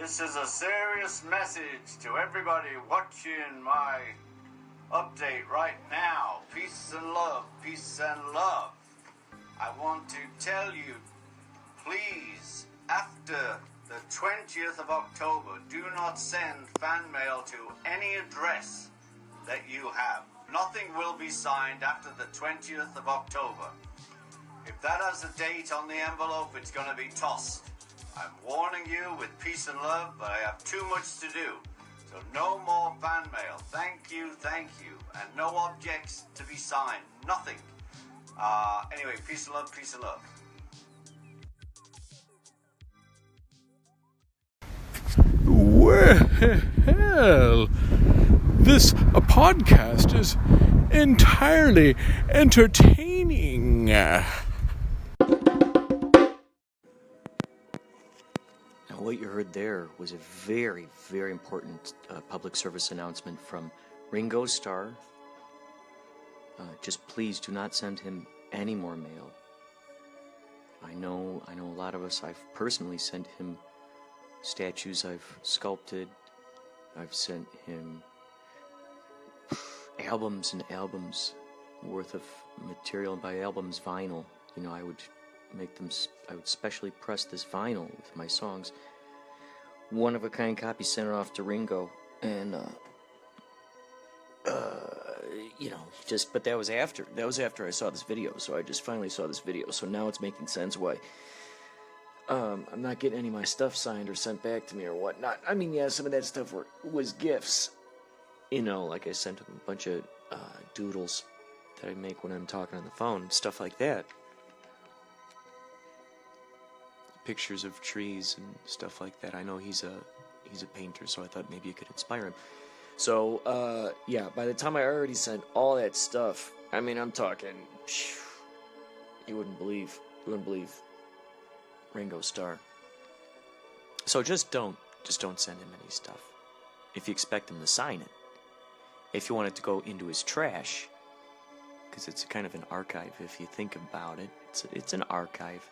This is a serious message to everybody watching my update right now. Peace and love, peace and love. I want to tell you, please, after the 20th of October, do not send fan mail to any address that you have. Nothing will be signed after the 20th of October. If that has a date on the envelope, it's going to be tossed. I'm warning you with peace and love, but I have too much to do. So no more fan mail. Thank you, and no objects to be signed. Nothing. Anyway, peace and love, peace and love. Well, this podcast is entirely entertaining. What you heard there was a very, very important public service announcement from Ringo Starr. Just please do not send him any more mail. I know a lot of us, I've personally sent him statues I've sculpted. I've sent him albums and albums worth of material, and by albums, vinyl. You know, I would specially press this vinyl with my songs. One-of-a-kind copy sent it off to Ringo, and but that was after I saw this video. So I just finally saw this video, so now it's making sense why I'm not getting any of my stuff signed or sent back to me or whatnot. I mean, yeah, some of that stuff was gifts, like I sent him a bunch of doodles that I make when I'm talking on the phone, stuff like that. Pictures of trees and stuff like that. I know he's a painter, so I thought maybe it could inspire him. So, by the time I already sent all that stuff, I mean, I'm talking, you wouldn't believe Ringo Starr. So just don't send him any stuff. If you expect him to sign it. If you want it to go into his trash, because it's kind of an archive if you think about it. It's an archive.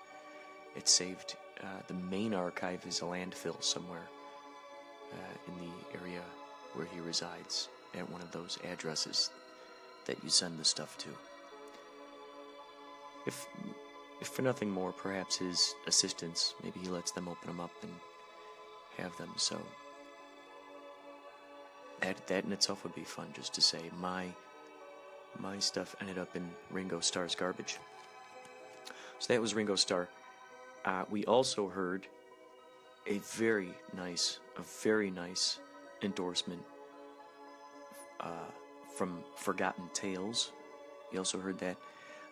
It's saved. The main archive is a landfill somewhere in the area where he resides, at one of those addresses that you send the stuff to. If for nothing more, perhaps his assistants, maybe he lets them open them up and have them. So that in itself would be fun, just to say my stuff ended up in Ringo Starr's garbage. So that was Ringo Starr. We also heard a very nice endorsement from Forgotten Tales. You also heard that.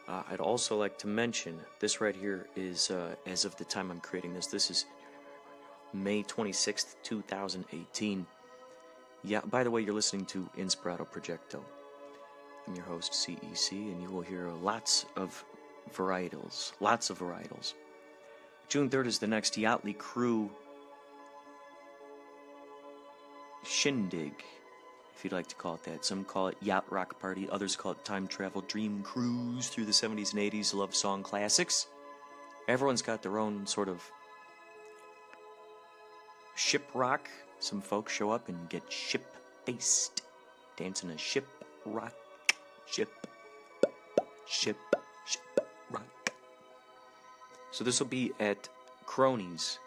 I'd also like to mention, this right here is, as of the time I'm creating this is May 26th, 2018. Yeah, by the way, you're listening to Inspirado Projecto. I'm your host, CEC, and you will hear lots of varietals. June 3rd is the next Yachtley Crew shindig, if you'd like to call it that. Some call it Yacht Rock Party, others call it Time Travel Dream Cruise through the 70s and 80s love song classics. Everyone's got their own sort of ship rock. Some folks show up and get ship-faced, dancing a ship rock, ship rock. So this will be at Cronies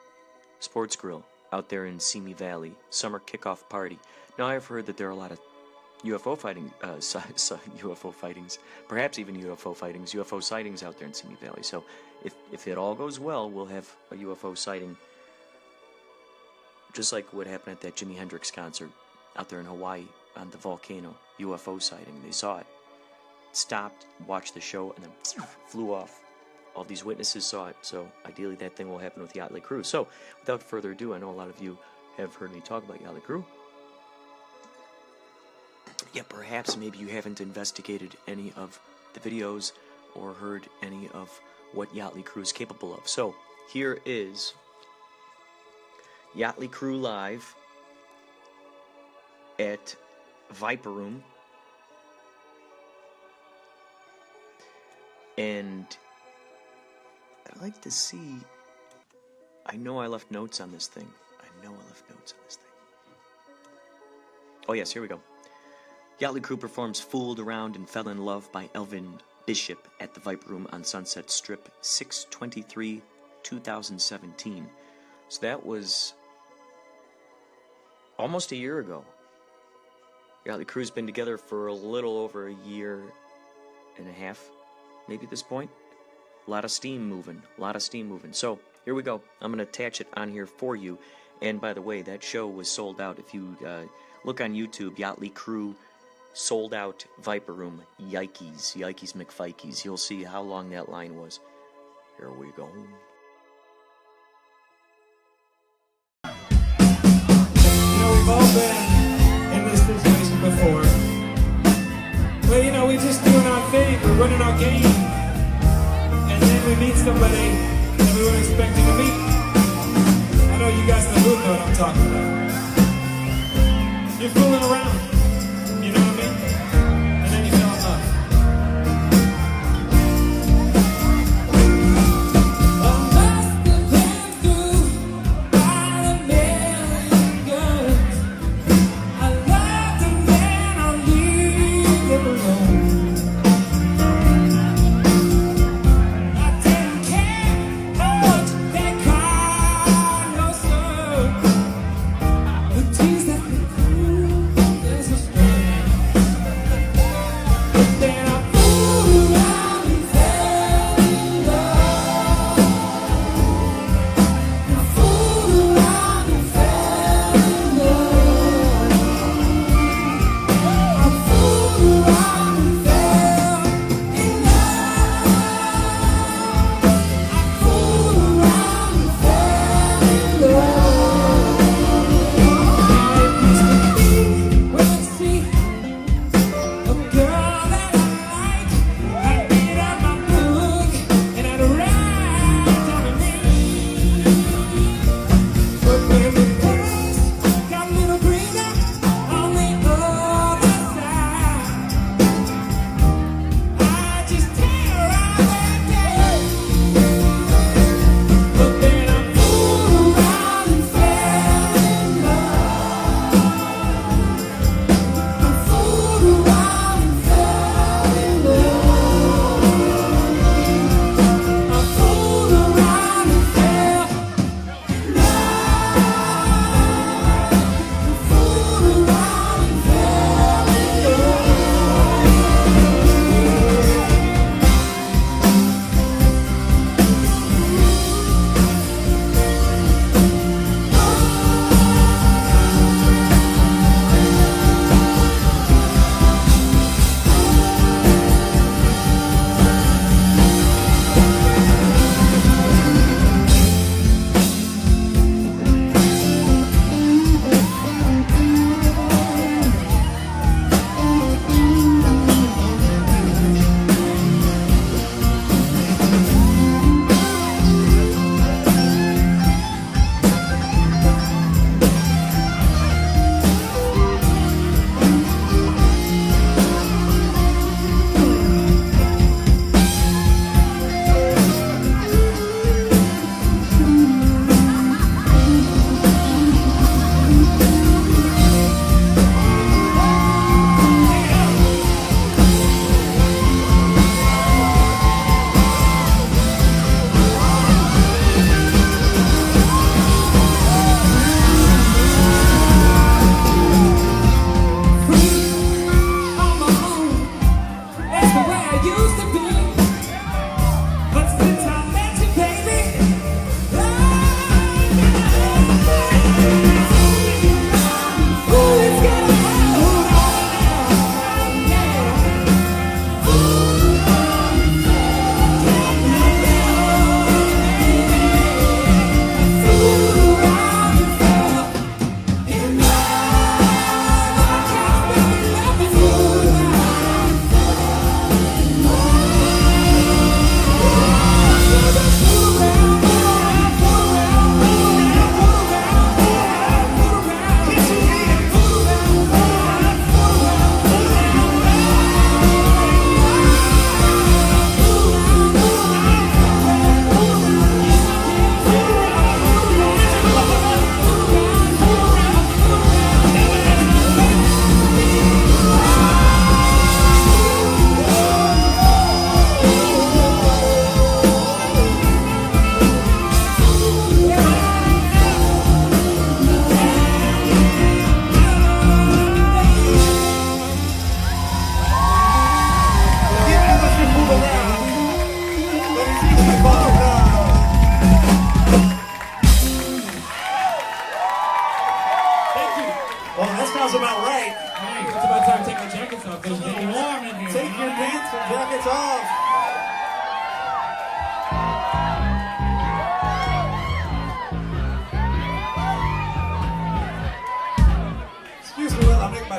Sports Grill out there in Simi Valley, summer kickoff party. Now I've heard that there are a lot of UFO sightings, perhaps even UFO sightings out there in Simi Valley. So if it all goes well, we'll have a UFO sighting, just like what happened at that Jimi Hendrix concert out there in Hawaii on the volcano. UFO sighting. They saw it, stopped, watched the show, and then flew off. All these witnesses saw it, so ideally that thing will happen with Yachtley Crew. So, without further ado, I know a lot of you have heard me talk about Yachtley Crew. Yet perhaps maybe you haven't investigated any of the videos or heard any of what Yachtley Crew is capable of. So, here is Yachtley Crew live at Viper Room. And I'd like to see, I know I left notes on this thing. I know I left notes on this thing. Oh, yes, here we go. Yachtley Crew performs Fooled Around and Fell in Love by Elvin Bishop at the Viper Room on Sunset Strip, 6/23/2017. So that was almost a year ago. Yachtley Crew's been together for a little over a year and a half, maybe at this point. A lot of steam moving. So, here we go. I'm going to attach it on here for you. And by the way, that show was sold out. If you look on YouTube, Yachtley Crew, sold out Viper Room, Yikes McFikeys. You'll see how long that line was. Here we go. We've all been in this situation before. Well, we're just doing our thing, we're running our game. And then we meet somebody that we weren't expecting to meet. I know you guys in the booth know what I'm talking about. You're fooling around, you know what I mean? And then you fell in love.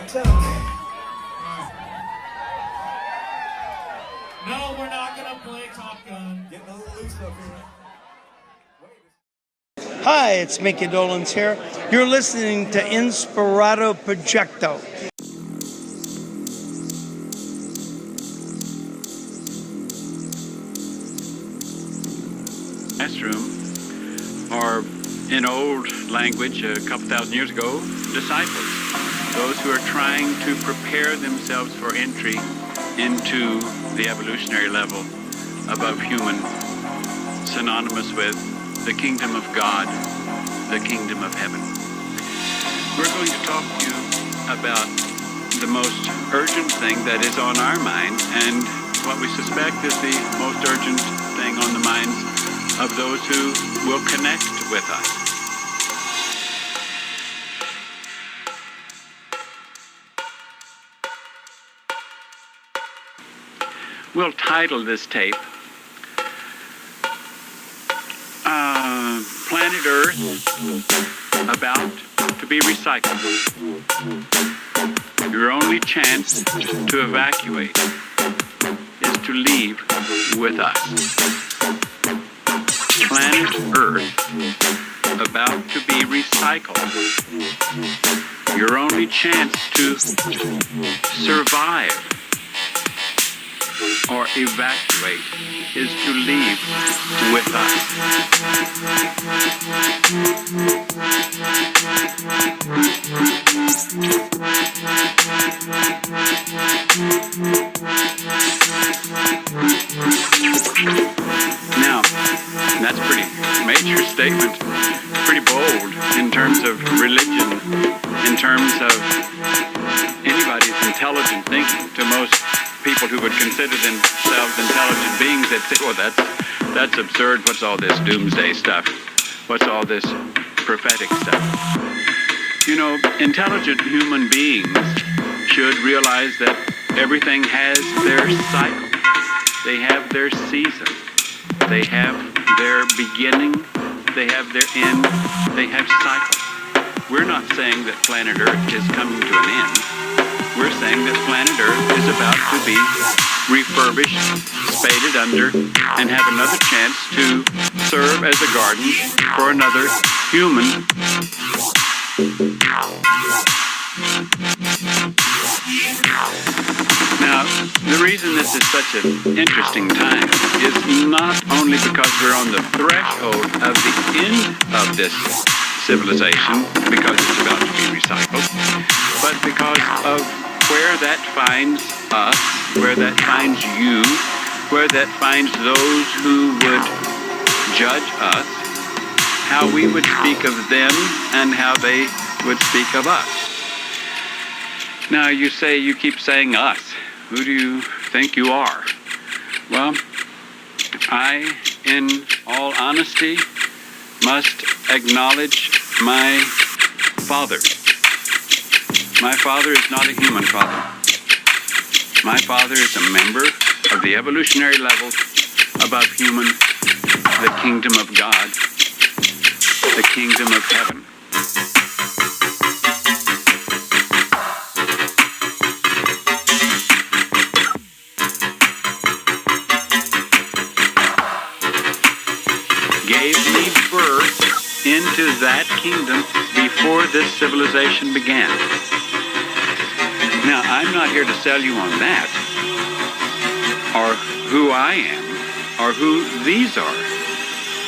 Is that okay? No, we're not gonna play Top Gun. Getting a little loose up here. Hi, it's Mickey Dolenz here. You're listening to Inspirado Projecto. Classroom, or in old language, a couple thousand years ago, disciples. Those who are trying to prepare themselves for entry into the evolutionary level above human, synonymous with the kingdom of God, the kingdom of heaven. We're going to talk to you about the most urgent thing that is on our minds and what we suspect is the most urgent thing on the minds of those who will connect with us. We'll title this tape Planet Earth About to be Recycled. Your only chance to evacuate is to leave with us. Planet Earth about to be recycled. Your only chance to survive or evacuate is to leave with us. Now, that's a pretty major statement, pretty bold in terms of religion, in terms of anybody's intelligent thinking. To most people who would consider themselves intelligent beings, they'd say, well, that's absurd. What's all this doomsday stuff? What's all this prophetic stuff? You know, intelligent human beings should realize that everything has their cycle. They have their season. They have their beginning. They have their end. They have cycles. We're not saying that planet Earth is coming to an end. We're saying that planet Earth is about to be refurbished, spaded under, and have another chance to serve as a garden for another human. Now, the reason this is such an interesting time is not only because we're on the threshold of the end of this civilization, because it's about to be recycled, but because of where that finds us, where that finds you, where that finds those who would judge us, how we would speak of them and how they would speak of us. Now you keep saying us. Who do you think you are? Well, I, in all honesty, must acknowledge my father. My father is not a human father. My father is a member of the evolutionary level above human, the kingdom of God, the kingdom of heaven. Gave me birth into that kingdom before this civilization began. Now, I'm not here to sell you on that, or who I am, or who these are.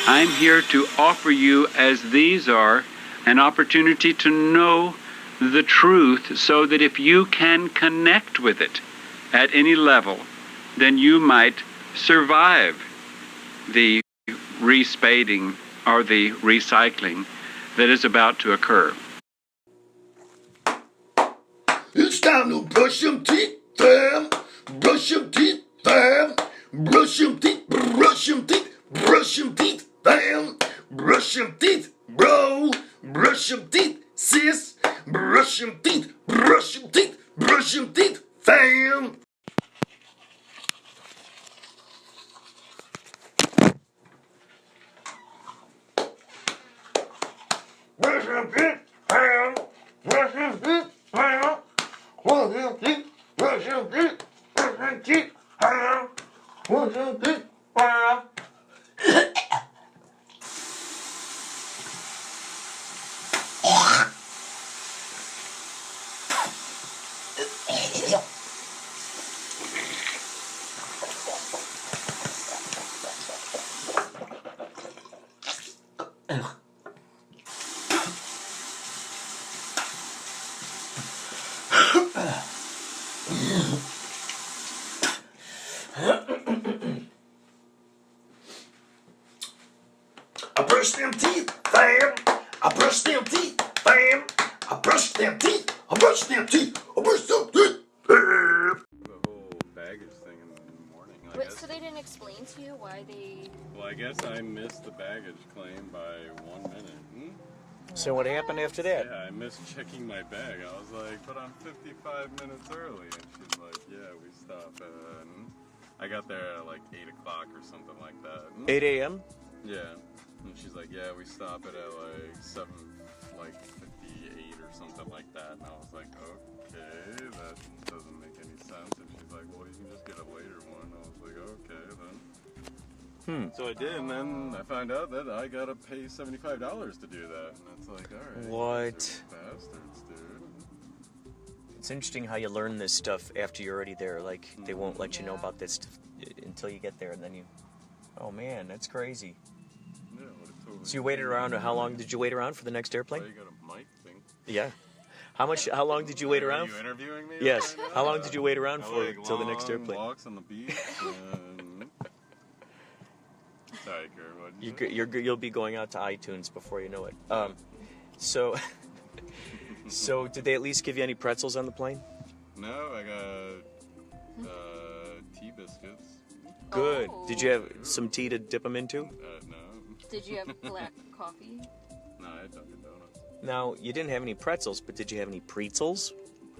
I'm here to offer you, as these are, an opportunity to know the truth so that if you can connect with it at any level, then you might survive the respading or the recycling that is about to occur. It's time to brush them teeth, fam. Brush them teeth, fam. Brush them teeth, brush them teeth, brush them teeth, fam. Brush them teeth, bro. Brush them teeth, sis. Brush them teeth, brush them teeth, brush them teeth, fam. Brush them teeth, fam. Brush them teeth, fam. I brush them teeth, fam. I brush them teeth, fam. I brush them teeth. I brush them teeth. I brush them teeth, fam. The whole baggage thing in the morning. I Wait, guess. so they didn't explain to you why they... Well, I guess I missed the baggage claim by 1 minute. So what happened after that? Yeah, I missed checking my bag. I was like, but I'm 55 minutes early. And she's like, yeah, we stop at... I got there at like 8 o'clock or something like that. 8 a.m.? Yeah. And she's like, yeah, we stop it at like 7:58 or something like that. And I was like, okay, that doesn't make any sense. And she's like, well, you can just get a later one. I was like, okay, then. So I did, and then I found out that I gotta pay $75 to do that. And it's like, alright. What? Bastards, dude. It's interesting how you learn this stuff after you're already there. Like, they won't let you know about this stuff until you get there, and then you... Oh, man, that's crazy. Yeah, totally. So you waited around, how long did you wait around for the next airplane? Oh, you got a mic thing. Yeah. How long did you wait around? Are you interviewing me? Yes. right now? How long did you wait around I for like till the next long airplane? Walks on the beach. And... Sorry, Kurt. What did you say? You'll be going out to iTunes before you know it. So did they at least give you any pretzels on the plane? No, I got tea biscuits. Good. Oh. Did you have some tea to dip them into? No. Did you have black coffee? No, I had Dunkin' Donuts. Now, you didn't have any pretzels, but did you have any pretzels?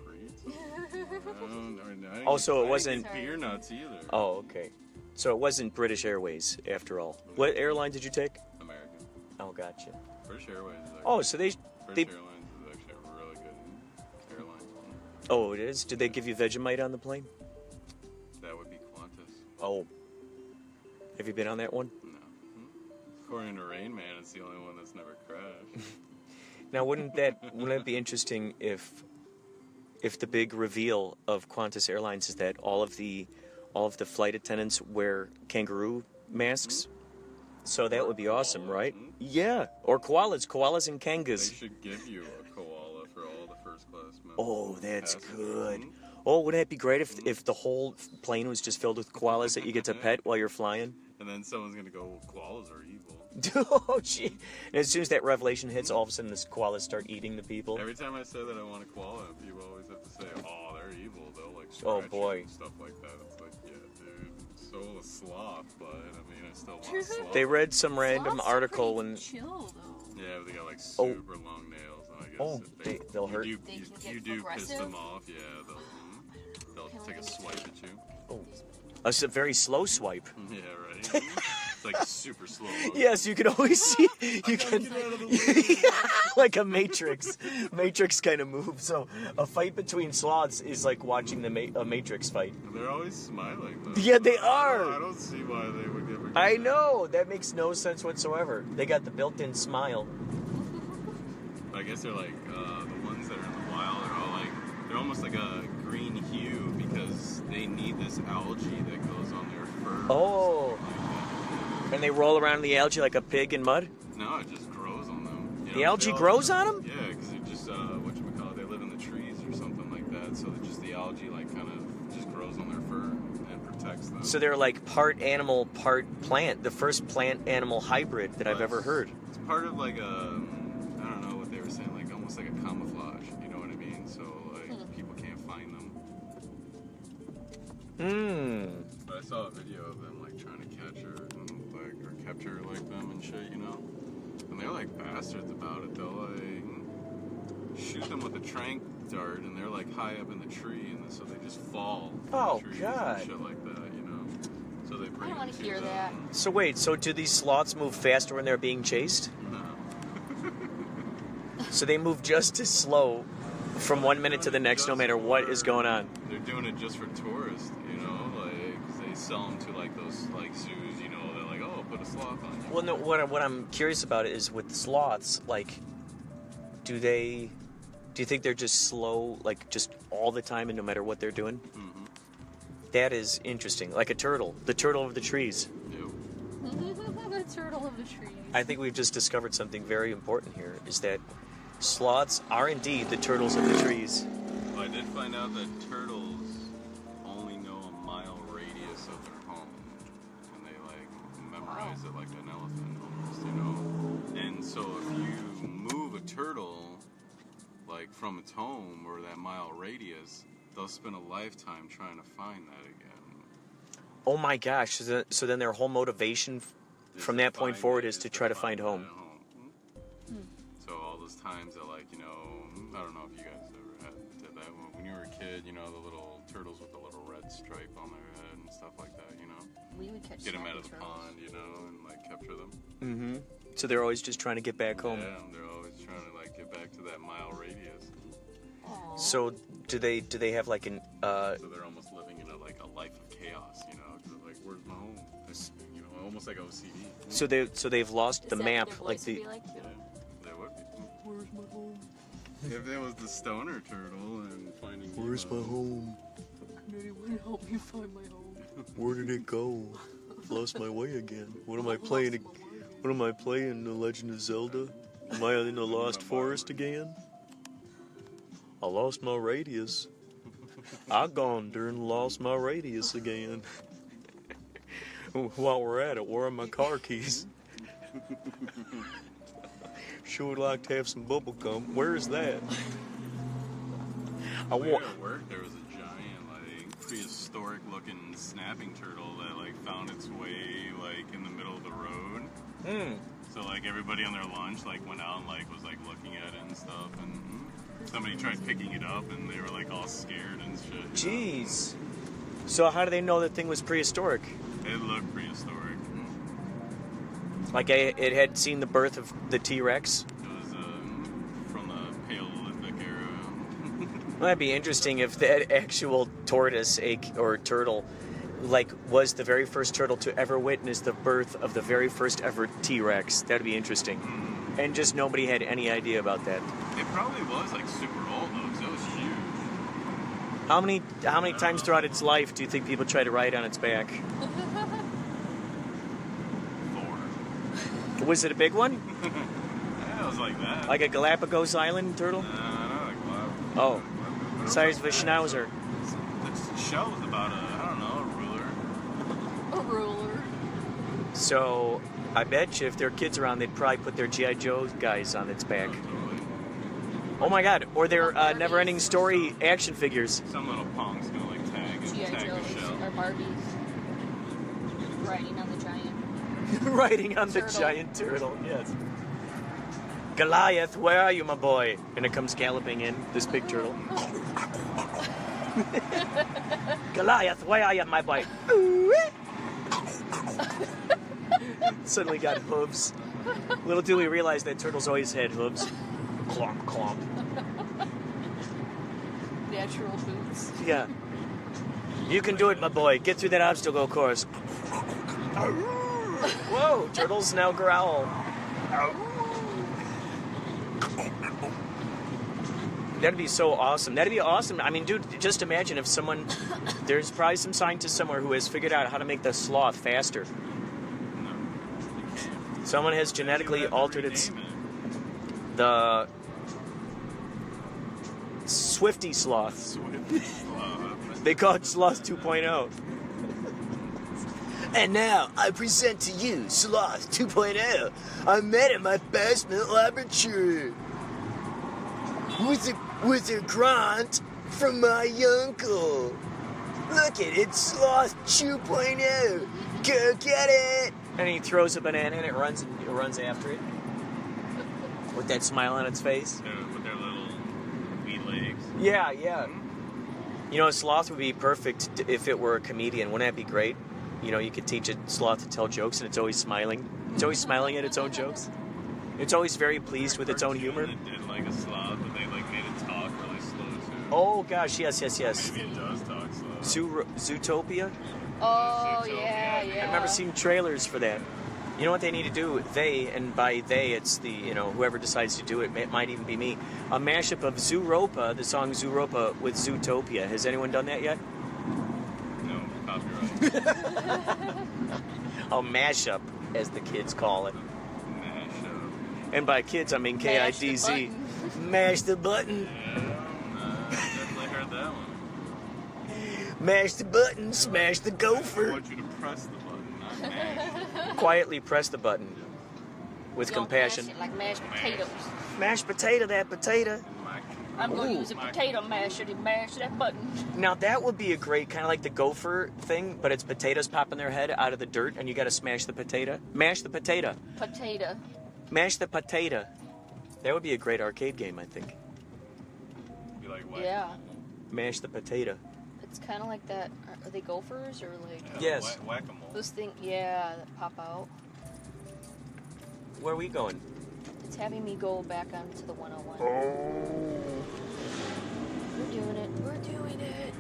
Pretzels? No, Oh, so it I wasn't- didn't get beer nuts either. Oh, okay. So it wasn't British Airways, after all. What airline did you take? American. Oh, gotcha. British Airways is actually, Oh, so British they... Airlines is actually a really good airline. Oh, it is? Did they give you Vegemite on the plane? That would be Qantas. Oh. Have you been on that one? No. According to Rain Man, it's the only one that's never crashed. Now, wouldn't it be interesting if the big reveal of Qantas Airlines is that all of the flight attendants wear kangaroo masks? So that would be awesome, right? Yeah, or koalas and They kangas. should give you a koala for all the first class members. Oh, that's Passengers. good. Oh, wouldn't it be great if the whole plane was just filled with koalas that you get to pet while you're flying? And then someone's gonna go, well, koalas are evil. Oh, gee. And as soon as that revelation hits, all of a sudden the koalas start eating the people. Every time I say that I want a koala, people always have to say, oh, they're evil. They'll like Oh, scratch boy. you and stuff like that. It's like, yeah, dude, so a sloth, but I mean, I still want a sloth. They read some random Sloths are article pretty when... chill, though. Yeah, they got like super long nails, and I guess Oh, if they'll hurt. You, They you, can get you do piss aggressive? them off, yeah, they'll take a swipe at you. A very slow swipe. Yeah, right. It's like super slow. Yes, you can always see. You can, like a Matrix kind of move. So a fight between sloths is like watching a Matrix fight. They're always smiling, though. Yeah, they are. I don't see why they would give a I know that makes no sense whatsoever. They got the built-in smile. I guess they're like the ones that are in the wild are all like they're almost like a green hue because they need this algae that goes on their fur. Oh, and they roll around in the algae like a pig in mud. No, it just grows on them. You The know, algae they all- grows on them? Yeah, because it just whatchamacallit, they live in the trees or something like that. So just the algae like kind of just grows on their fur and protects them. So they're like part animal, part plant. The first plant-animal hybrid that I've ever heard. It's part of like a I don't know what they were saying, like almost like a camouflage. You know what I mean? So like people can't find them. But I saw a video of them like trying to catch her and like or capture like them and shit, you know. And they're like bastards about it. They'll like shoot them with a tranq dart, and they're like high up in the tree, and so they just fall. From Oh, the trees God. And shit like that, you know. So they bring don't wanna them to hear the- that. So wait, so do these sloths move faster when they're being chased? No. So they move just as slow from 1 minute to the next, no matter what is going on. They're doing it just for tourists, you know, like 'cause they sell them to like those like zoos, you know. They're like, oh, put a sloth on you. Well, no, what I'm curious about is with sloths, like, do you think they're just slow, like, just all the time and no matter what they're doing? Mm-hmm. That is interesting. Like a turtle. The turtle of the trees. Ew. turtle of the trees. I think we've just discovered something very important here, is that sloths are indeed the turtles of the trees. Well, I did find out that turtles only know a mile radius of their home. And they, like, memorize it like an elephant almost, you know? And so if you move a turtle, like, from its home or that mile radius, they'll spend a lifetime trying to find that again. Oh my gosh, so then their whole motivation from that point forward is to try to find home. So all those times that, like, you know, I don't know if you guys ever did that when you were a kid, you know, the little turtles with the little red stripe on their head and stuff like that, you know? We would catch Get them out of the turtles. pond, you know, and, like, capture them. Mm-hmm. So they're always just trying to get back home. Yeah, they're always trying to, like, get back to that mile radius. Aww. So do they have like an So they're almost living in a life of chaos, you know? 'Cause like, where's my home? It's, you know, almost like OCD. so they've lost Is the that map, what their like voice would the be like too? They would be. Where's my home? If it was the stoner turtle and finding home? Anyone help me find my home? Where did it go? Lost my way again. What am I playing? What am I playing? The Legend of Zelda? Am I in the Lost Forest again? I lost my radius. I gone and lost my radius again. While we're at it, where are my car keys? Sure would like to have some bubble gum. Where is that? I want. At work, there was a giant, like, prehistoric looking snapping turtle that, like, found its way, like, in the middle of the road. So, like, everybody on their lunch, like, went out and, like, was, like, looking at it and stuff, and somebody tried picking it up, and they were, like, all scared and shit. Jeez. So how do they know that thing was prehistoric? It looked prehistoric. Like it had seen the birth of the T-Rex? It was from the Paleolithic era. Well, that'd be interesting if that actual tortoise or turtle, like, was the very first turtle to ever witness the birth of the very first ever T-Rex. That'd be interesting. And just nobody had any idea about that. It probably was, like, super old, though, because it was huge. How many times throughout its life do you think people try to ride on its back? 4. Was it a big one? Yeah, it was like that. Like a Galapagos Island turtle? Not like Galapagos. Oh, size of a schnauzer. The shell was about A ruler. So, I bet you if there are kids around, they'd probably put their G.I. Joe guys on its back. Oh my god, or their never-ending story action figures. Some little pong's gonna, like, tag G.I. the Joes shell. or Barbies. Riding on the giant. Riding on the Turtle. giant turtle, yes. Goliath, where are you, my boy? And it comes galloping in, this big turtle. Goliath, where are you, my boy? Suddenly got hooves. Little do we realize that turtles always had hooves. Clomp, clomp. Natural boots. Yeah. You can do it, my boy. Get through that obstacle course. Whoa, turtles now growl. That'd be so awesome. That'd be awesome. I mean, dude, just imagine if someone... There's probably some scientist somewhere who has figured out how to make the sloth faster. Someone has genetically altered its... The... Swifty sloth. They call it Sloth 2.0. And now, I present to you Sloth 2.0. I met in my basement laboratory. With a grant from my uncle. Look it, it's Sloth 2.0. Go get it! And he throws a banana and it runs after it. With that smile on its face. With their little wee legs. Yeah, yeah. You know, a sloth would be perfect if it were a comedian. Wouldn't that be great? You know, you could teach a sloth to tell jokes and it's always smiling. It's always smiling at its own jokes. It's always very pleased with its own humor. It did like a sloth, but they like made it talk really slow too. Oh gosh, yes. Maybe it does talk slow. Zootopia? Oh, yeah. I remember seeing trailers for that. You know what they need to do? They, and by they, it's the, you know, whoever decides to do it, it might even be me. A mashup of Zooropa, the song Zooropa, with Zootopia. Has anyone done that yet? No, copyright. A mashup. as the kids call it. Mash up. And by kids, I mean Mash the KIDZ. button. Mash the button. I definitely heard that one. Mash the button. Smash the I gopher. want you to press the button, not mash. Quietly press the button with Don't compassion. mash it like mashed potatoes. Mashed potato, that potato. I'm going Ooh. to use a potato masher to mash that button. Now that would be a great kind of like the gopher thing, but it's potatoes popping their head out of the dirt, and you got to smash the potato. Mash the potato. Potato. Mash the potato. That would be a great arcade game, I think. Be like, what? Yeah. Mash the potato. It's kind of like that. Are they gophers or like Yes. Whack-a-mole. those things? Yeah, that pop out. Where are we going? It's having me go back onto the 101. Oh. We're doing it. We're doing it.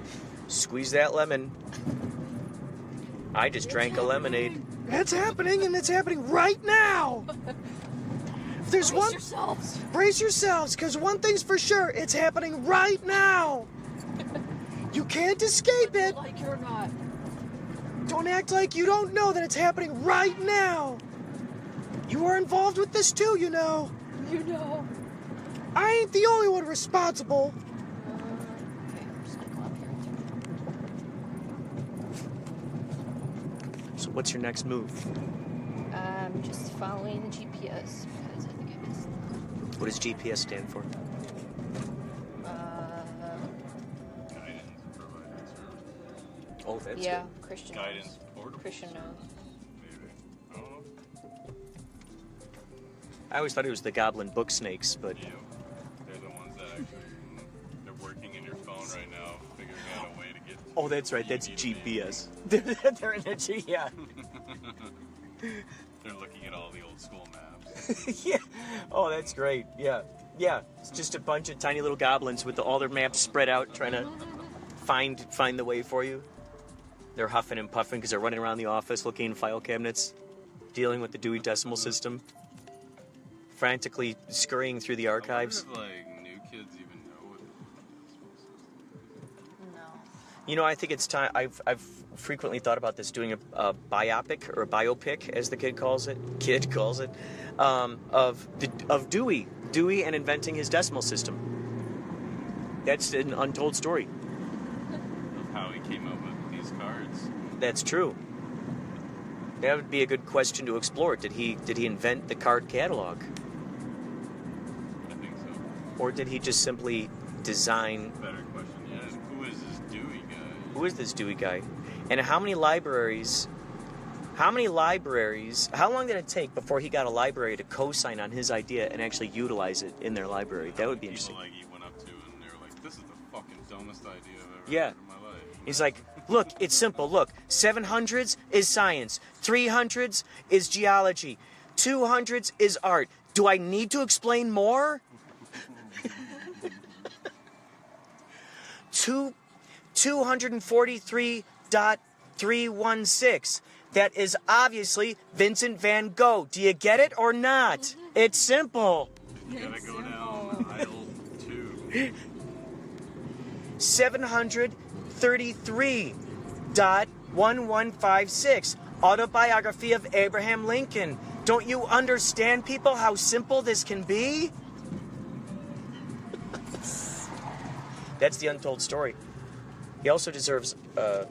Squeeze that lemon. I just drank a lemonade. It's happening, and it's happening right now. If there's Brace one, yourselves. brace yourselves, because one thing's for sure, it's happening right now. You can't escape it. Like it or not. Don't act like you don't know that it's happening right now. You are involved with this too, you know. You know. I ain't the only one responsible. Okay, I'm just gonna go up here. So what's your next move? I'm just following the GPS because I think I missed. What does GPS stand for? Guidance provided service. Oh, that's Yeah, good. Christian. Guidance knows. portable Christian knows. Maybe. I don't know. I always thought it was the goblin book snakes, but Yeah. They're the ones that actually, they're working in your phone right now, figuring out a way to get to oh, that's right. where That's you need to be. GPS. They're in a G. Yeah. They're looking at all the old school maps. Yeah. Oh, that's great. Yeah. Yeah. It's just a bunch of tiny little goblins with all their maps spread out, trying to find the way for you. They're huffing and puffing because they're running around the office looking in file cabinets, dealing with the Dewey Decimal System, frantically scurrying through the archives. I wonder if, like, new kids even know what the decimal system is. No. You know, I think it's time. I've frequently thought about this, doing a biopic or a biopic, as the kid calls it, of Dewey and inventing his decimal system. That's an untold story. Of how he came up with these cards. That's true. That would be a good question to explore. Did he invent the card catalog, I think so. or did he just simply design? Better question, yeah. Is who is this Dewey guy? Who is this Dewey guy? And how many libraries? How long did it take before he got a library to co-sign on his idea and actually utilize it in their library? That would be interesting. People, like, he went up to and they were like, this is the fucking dumbest idea I've ever Yeah. heard in my life. He's like, look, it's simple. Look, 700s is science. 300s is geology. 200s is art. Do I need to explain more? 243.316. That is obviously Vincent van Gogh. Do you get it or not? It's simple. You gotta go down aisle 2. 733.1156. Autobiography of Abraham Lincoln. Don't you understand, people, how simple this can be? That's the untold story. He also deserves, that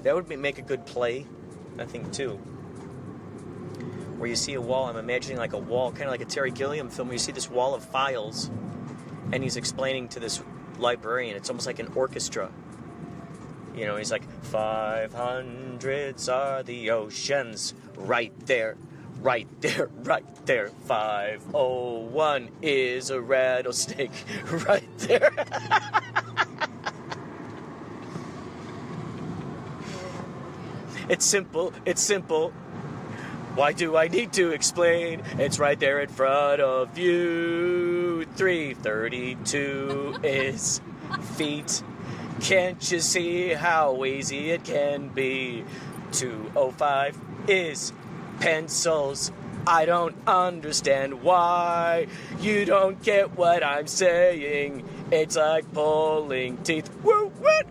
would make a good play, I think, too. Where you see a wall, I'm imagining like a wall, kind of like a Terry Gilliam film, where you see this wall of files, and he's explaining to this librarian, it's almost like an orchestra. You know, he's like, 500s are the oceans, right there, right there, right there. 501 is a rattlesnake, right there. It's simple, it's simple. Why do I need to explain? It's right there in front of you. 332 is feet. Can't you see how easy it can be? 205 is pencils. I don't understand why you don't get what I'm saying. It's like pulling teeth. Woo, what?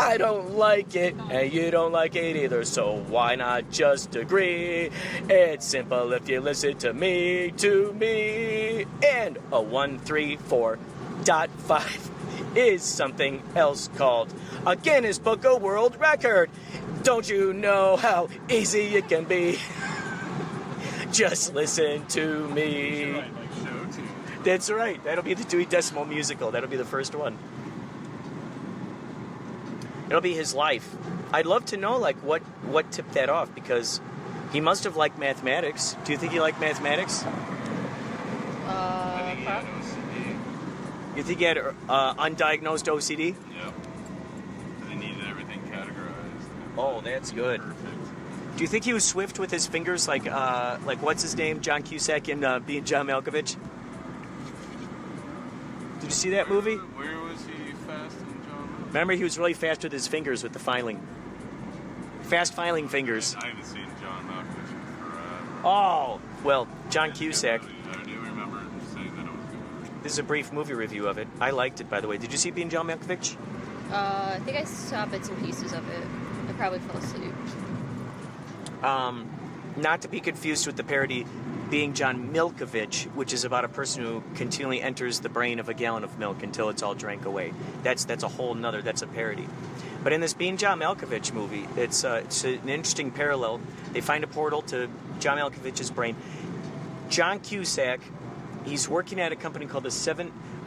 I don't like it, and you don't like it either, so why not just agree? It's simple if you listen to me, and a 134.5 is something else called a Guinness Book of World Record. Don't you know how easy it can be? Just listen to me. That's right. That'll be the Dewey Decimal musical. That'll be the first one. It'll be his life. I'd love to know, like, what tipped that off, because he must have liked mathematics. Do you think he liked mathematics? I think he had OCD. You think he had undiagnosed OCD? Yep. They needed everything categorized. Oh, that's good. Perfect. Do you think he was swift with his fingers, like what's his name, John Cusack in Being John Malkovich? Did you see that movie? Where was he fast in John Malkovich? Remember, he was really fast with his fingers with the filing. Fast filing fingers. I haven't seen John Malkovich in forever. Oh, well, John Cusack. I do remember saying that it was good. This is a brief movie review of it. I liked it, by the way. Did you see Being John Malkovich? I think I saw bits and pieces of it. I probably fell asleep. Not to be confused with the parody Being John Milkovich, which is about a person who continually enters the brain of a gallon of milk until it's all drank away. That's a whole nother, that's a parody. But in this Being John Malkovich movie, it's an interesting parallel. They find a portal to John Malkovich's brain. John Cusack, he's working at a company called the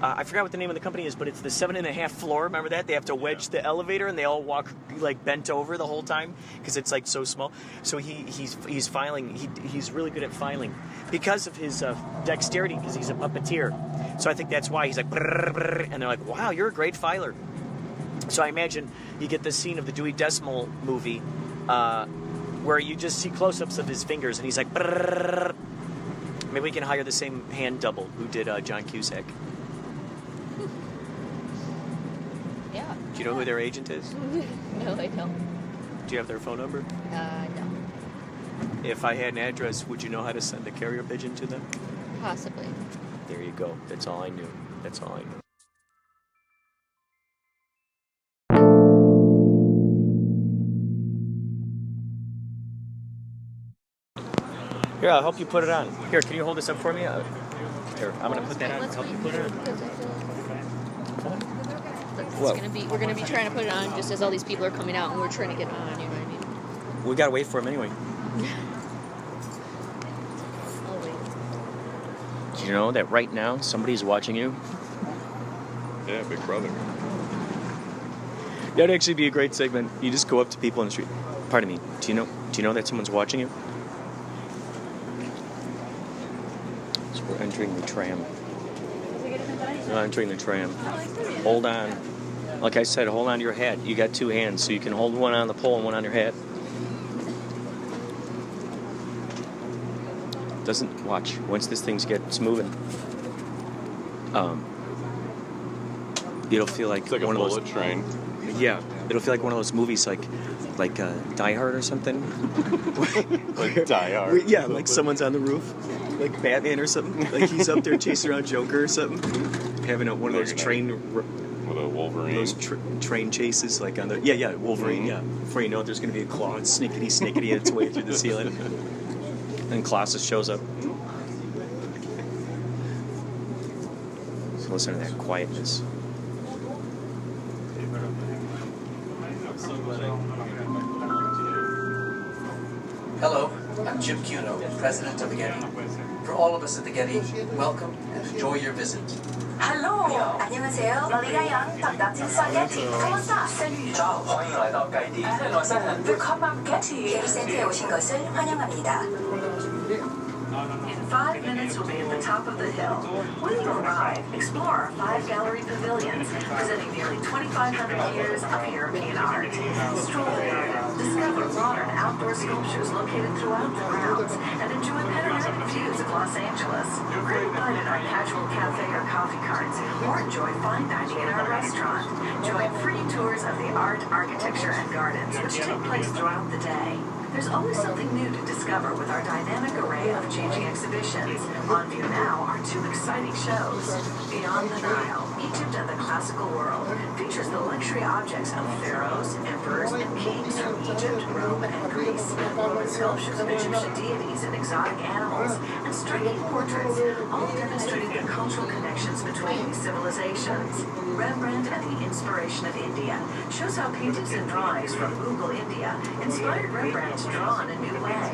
I forgot what the name of the company is, but it's the 7.5 floor. Remember that? They have to wedge the elevator, and they all walk like bent over the whole time because it's like so small. So he's filing. He's really good at filing because of his dexterity, because he's a puppeteer. So I think that's why he's like, brrr, brrr, and they're like, wow, you're a great filer. So I imagine you get this scene of the Dewey Decimal movie where you just see close-ups of his fingers, and he's like, brrr. Maybe we can hire the same hand double who did John Cusack. Yeah. Do you know who their agent is? No, I don't. Do you have their phone number? No. If I had an address, would you know how to send a carrier pigeon to them? Possibly. There you go. That's all I knew. That's all I knew. Here, I'll help you put it on. Here, can you hold this up for me? Here, I'm going to put that on. Help you put it on. We're gonna be trying to put it on just as all these people are coming out, and we're trying to get on. You know what I mean? We gotta wait for him anyway. I'll wait. Do you know that right now somebody's watching you? Yeah, Big Brother. That'd actually be a great segment. You just go up to people in the street. Pardon me. Do you know that someone's watching you? So we're entering the tram. We're entering the tram. Hold on. Like I said, hold on to your hat. You got two hands, so you can hold one on the pole and one on your hat. Doesn't watch. Once this thing gets moving, it'll feel like It's like one a of those bullet train. Yeah, it'll feel like one of those movies, like Die Hard or something. Like Die Hard. Yeah, like someone's on the roof, like Batman or something. Like he's up there chasing around Joker or something, having one of those train. With a Wolverine. Those train chases, like on the Wolverine. Yeah, before you know it, there's going to be a claw snickety its way through the ceiling, and Colossus shows up. So listen to that quietness. Hello, I'm Jim Cuno, president of the Getty. For all of us at the Getty, welcome and enjoy your visit. Hello, 안녕하세요. 러리가 양 닭다친 스파게티. ¿Cómo está? Salut. 欢迎来到盖蒂。 Willkommen am Getty. 게리센터에 오신 것을 환영합니다. In 5 minutes, we'll be at the top of the hill. When you arrive, explore our 5 gallery pavilions, presenting nearly 2,500 years of European art. Stroll the garden, discover modern outdoor sculptures located throughout the grounds, and enjoy panoramic views of Los Angeles. Grab a bite at our casual cafe or coffee carts, or enjoy fine dining in our restaurant. Join free tours of the art, architecture, and gardens, which take place throughout the day. There's always something new to discover with our dynamic array of changing exhibitions. On view now are 2 exciting shows. Beyond the Nile, Egypt and the Classical World features the luxury objects of pharaohs, emperors, and kings from Egypt, Rome, and Greece. Roman sculptures of Egyptian deities and exotic animals, and striking portraits, all demonstrating the cultural connections between these civilizations. Rembrandt and the Inspiration of India shows how paintings and drawings from Mughal India inspired Rembrandt to draw in a new way.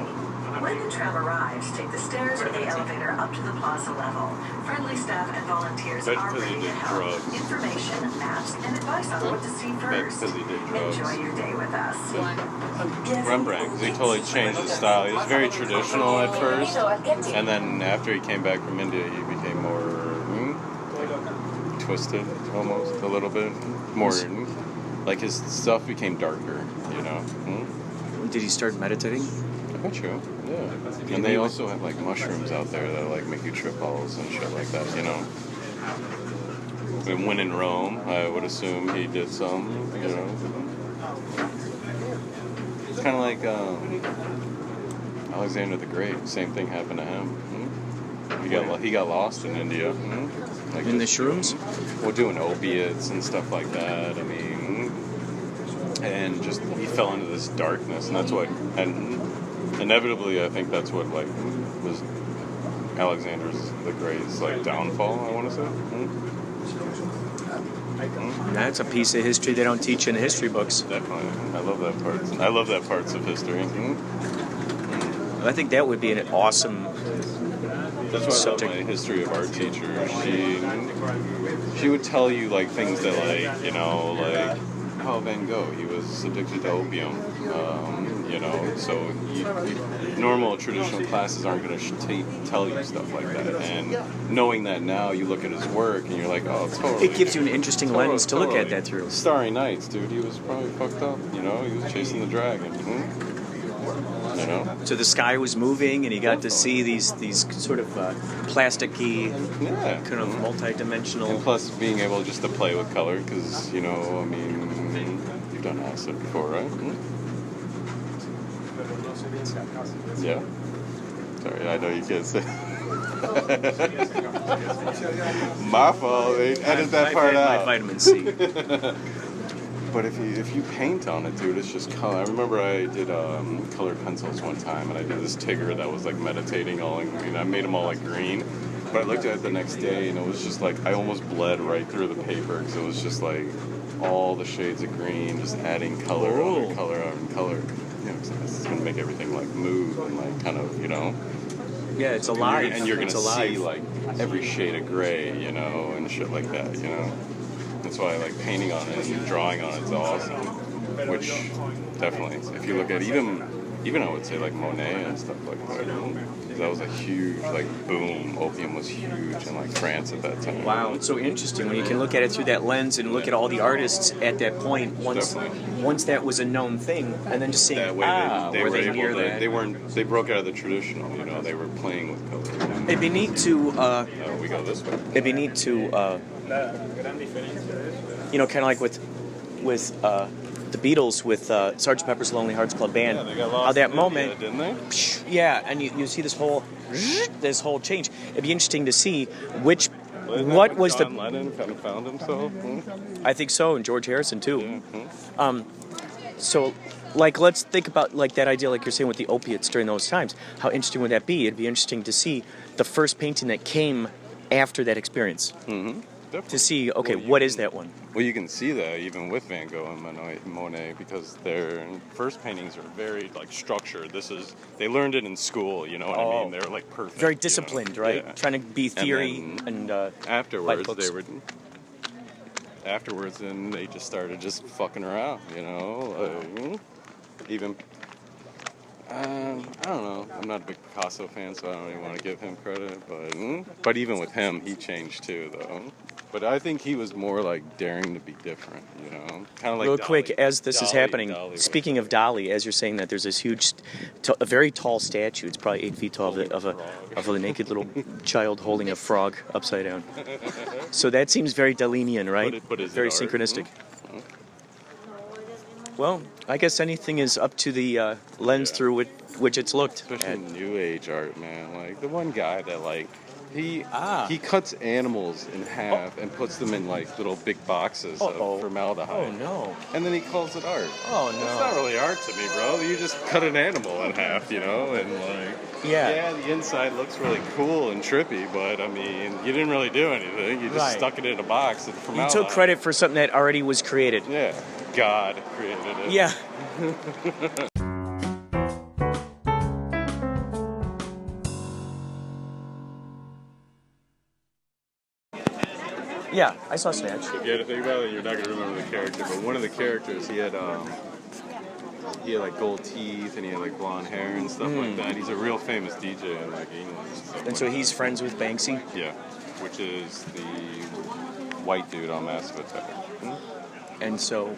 When the tram arrives, take the stairs or the elevator up to the plaza level. Friendly staff and volunteers are ready to help. Information, maps, and advice on what to see first. Enjoy your day with us. Rembrandt, 'cause he totally changed his style. He was very traditional at first, and then after he came back from India, he became more like, twisted, almost a little bit more. Like his stuff became darker, you know. Did he start meditating? I bet you, yeah. And they also have like mushrooms out there that like make you trip balls and shit like that, you know. And when in Rome, I would assume he did some, you know. It's kind of like Alexander the Great. Same thing happened to him. He got lost in India. Like in the shrooms? Well, doing opiates and stuff like that. I mean, and just he fell into this darkness, and that's what, and inevitably, I think that's what like was Alexander's the Great's like downfall. I want to say. That's a piece of history they don't teach in history books. Definitely, I love that part. I love that parts of history. I think that would be an awesome. That's why subject. I love my history of art teacher. She would tell you like things that like, you know, like how Van Gogh, he was addicted to opium, you know, so normal traditional classes aren't going to tell you stuff like that, and knowing that now, you look at his work and you're like, oh, totally. It gives you an interesting lens to look at that through. Starry Nights, dude, he was probably fucked up, you know, he was chasing the dragon. You know? So the sky was moving, and he got to see these sort of plasticky, kind of multi-dimensional. And plus, being able just to play with color, because you know, I mean, you've done acid before, right? Yeah. Sorry, I know you can't say. My fault. Edit that part out. My vitamin C. But if you paint on it, dude, it's just color. I remember I did colored pencils one time, and I did this Tigger that was like meditating all in green. I made them all like green, but I looked at it the next day, and it was just like I almost bled right through the paper because it was just like all the shades of green, just adding color on color on color. You know, it's gonna make everything like move and like kind of, you know. Yeah, it's alive. And you're gonna see like every shade of gray, you know, and shit like that, you know. That's why I like painting on it and drawing on it is awesome. Which definitely, if you look at even I would say like Monet and stuff like that. That was a huge like boom. Opium was huge in like France at that time. Wow, it's so interesting when you can look at it through that lens and look at all the artists at that point once that was a known thing, and then just seeing that way they were were they able near to, that? they broke out of the traditional. You know, they were playing with color. It'd be neat to. We go this way. It'd be neat to. You know, kind of like with the Beatles with Sgt. Pepper's Lonely Hearts Club Band. Yeah, they got lost that in moment, India, didn't they? Yeah, and you see this whole change. It'd be interesting to see what was John Lennon kind of found himself. I think so, and George Harrison too. Yeah. So, like, let's think about like that idea, like you're saying with the opiates during those times. How interesting would that be? It'd be interesting to see the first painting that came after that experience. Mm-hmm. Definitely. To see, okay, what is that one? Well, you can see that even with Van Gogh and Monet because their first paintings are very like structured. They learned it in school, you know what I mean? They're like perfect. Very disciplined, you know? right? Yeah. Trying to be theory and afterwards then they just started just fucking around, you know? Even I don't know. I'm not a big Picasso fan, so I don't even want to give him credit. But even with him, he changed too, though. But I think he was more like daring to be different, you know? Kind of like real Dali. quick, as this is happening, Dali speaking of Dali, as you're saying that, there's this huge, a very tall statue. It's probably 8 feet tall of a naked little child holding a frog upside down. So that seems very Dalinian, right? But is very it art? synchronistic. Well, I guess anything is up to the lens through which it's looked. Especially New Age art, man. Like the one guy that like he cuts animals in half and puts them in like little big boxes of formaldehyde. Oh no! And then he calls it art. Oh no! It's not really art to me, bro. You just cut an animal in half, you know, and like yeah, the inside looks really cool and trippy, but I mean, you didn't really do anything. You just stuck it in a box of formaldehyde. You took credit for something that already was created. Yeah, God created it. Yeah. Yeah, I saw Snatch. Forget it. Think about it. You're not gonna remember the character, but one of the characters, he had like gold teeth and he had like blonde hair and stuff like that. He's a real famous DJ in like England. And so he's friends with Banksy. Yeah, which is the white dude on Massive Attack. And so,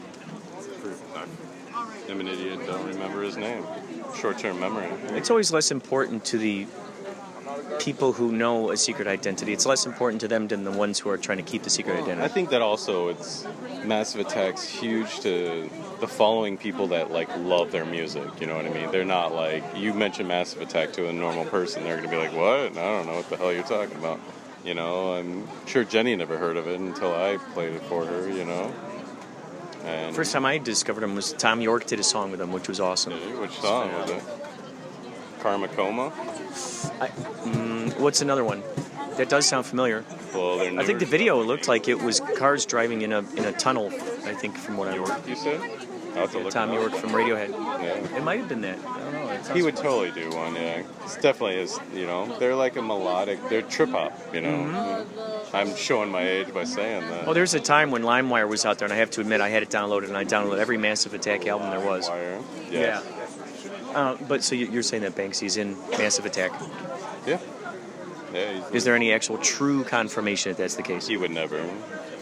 I'm an idiot. Don't remember his name. Short-term memory. It's always less important to the people who know a secret identity. It's less important to them than the ones who are trying to keep the secret identity. I think that also it's Massive Attack's huge to the following people that like love their music. You know what I mean? They're not like, you mention Massive Attack to a normal person, they're going to be like, what? I don't know what the hell you're talking about. You know, I'm sure Jenny never heard of it until I played it for her, you know. And first time I discovered him was Tom York did a song with him, which was awesome. Which song was it? Karma Coma? What's another one? That does sound familiar. Well, I think the video looked like it was cars driving in a tunnel. I think from what I heard. You said? I'll have to look Tom York from Radiohead. Yeah. It might have been that. I don't know. He would totally do one. Yeah, it's definitely is. You know, they're like a melodic. They're trip hop. You know. Mm-hmm. I'm showing my age by saying that. Well, there's a time when LimeWire was out there, and I have to admit I had it downloaded, and I downloaded every Massive Attack album there was. LimeWire? Yes. Yeah. But so you're saying that Banksy's in Massive Attack? Yeah. Yeah. Is there any actual true confirmation that that's the case? He would never.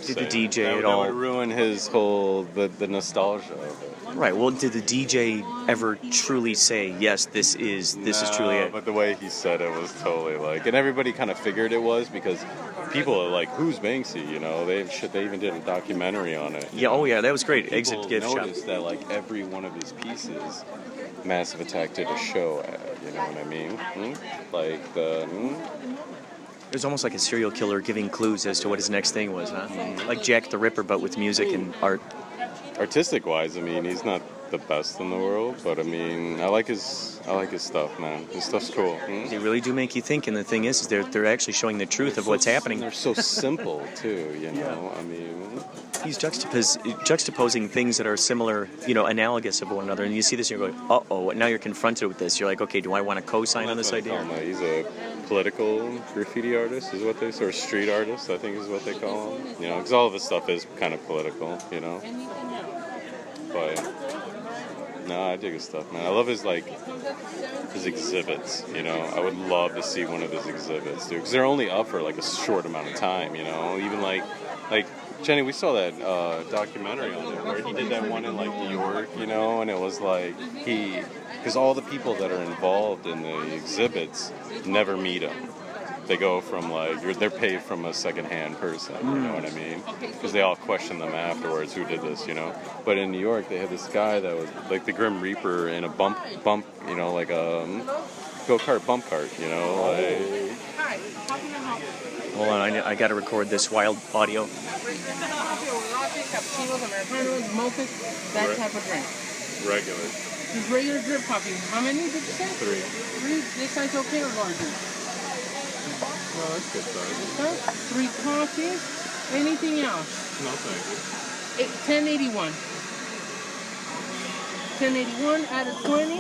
Did the DJ at that all? That would ruin his whole the nostalgia of it. Right. Well, did the DJ ever truly say yes? This is truly it. But the way he said it was totally like, and everybody kind of figured it was because people are like, "Who's Banksy?" You know, they even did a documentary on it. Yeah. Oh yeah, that was great. People Exit gift shop. Noticed that like every one of his pieces, Massive Attack did a show at. You know what I mean? Like the. It was almost like a serial killer giving clues as to what his next thing was, huh? Like Jack the Ripper, but with music and art. Artistic-wise, I mean, he's not the best in the world, but I mean, I like his stuff, man. His stuff's cool. They really do make you think, and the thing is they're actually showing the truth of what's happening. They're so simple too, you know. I mean, he's juxtaposing things that are similar, you know, analogous of one another, and you see this and you're going, uh-oh, and now you're confronted with this. You're like, okay, do I want to co-sign on this idea? He's a political graffiti artist, is what they say, or street artist, I think is what they call him. You know, because all of his stuff is kind of political, you know. But no, I dig his stuff, man. I love his exhibits. You know, I would love to see one of his exhibits, dude, because they're only up for like a short amount of time. You know, even like Jenny, we saw that documentary on there where he did that one in like New York, you know, and it was like because all the people that are involved in the exhibits never meet him. They go from they're paid from a second-hand person, you know what I mean? Because they all question them afterwards, who did this, you know? But in New York, they had this guy that was like the Grim Reaper in a bump, you know, like a go-kart bump cart, you know? Like... Hold on, I got to record this wild audio. Cappuccinos, Americanos, mochas, that type of drink. Regular. Just regular drip coffee. How many did you say? 3. 3? This size okay or larger? Oh, that's good size. Okay. 3 coffees. Anything else? No, thank you. 1081. 1081 out of 20.